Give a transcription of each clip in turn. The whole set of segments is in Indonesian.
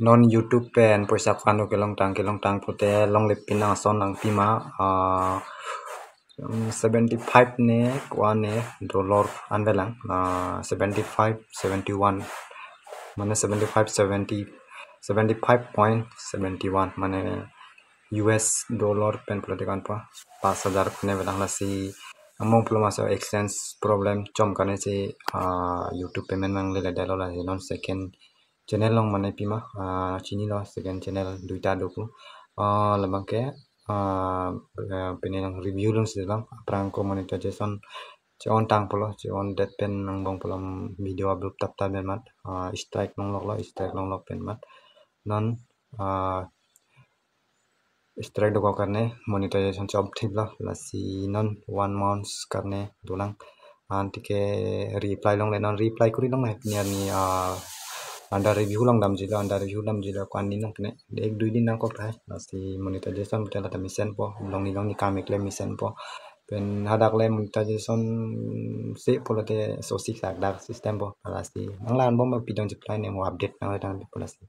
non YouTube pen poisa kwano ke long tang pote long le pina son lang pima 75 ne kwane dollar anvelang 75 71 mana 75 70 75.71 mana US dollar pen pelotekan pa 5,000 kune belang lasi among belum masuk exchange problem com karena si YouTube payment mang le dalo la non second channel long mana pima chini lo second channel duita doku lamang ke penenang review long silang prangko monetization on tang polo on that pen nang bong pelom video upload tap tap mat strike long lok pen mat non strike doko karne monetization job ठीक ला लसी non 1 month karne dulang antike reply long le non reply kuri long ni under review long dam jila kwan ni nang kene ek dui din nang ko khai lasi monetization tela ta misen po long ni kamik le misen po pen hadak le monetization se polote so sik dak system po lasi anglan bom pidong reply ne mo update na dang lasi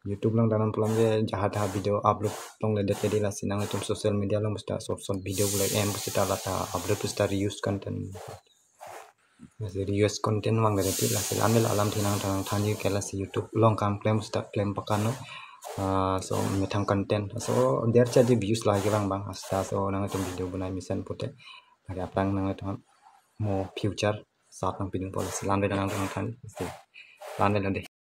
YouTube lang dalam pelang je jahat video upload long le det jadi lasi nang tum social media lang musta short video bulai musta lata upload musta reuse content masih reuse content mang dari lah ambil alam tinang tang tani kelas YouTube long kam claim pakan no so metang content so dia jadi views lagi lang bang asta so nang tum video bunai misan pute ada apang nang tum mo future saat nang piding polisi lambe nang tang tani lambe lande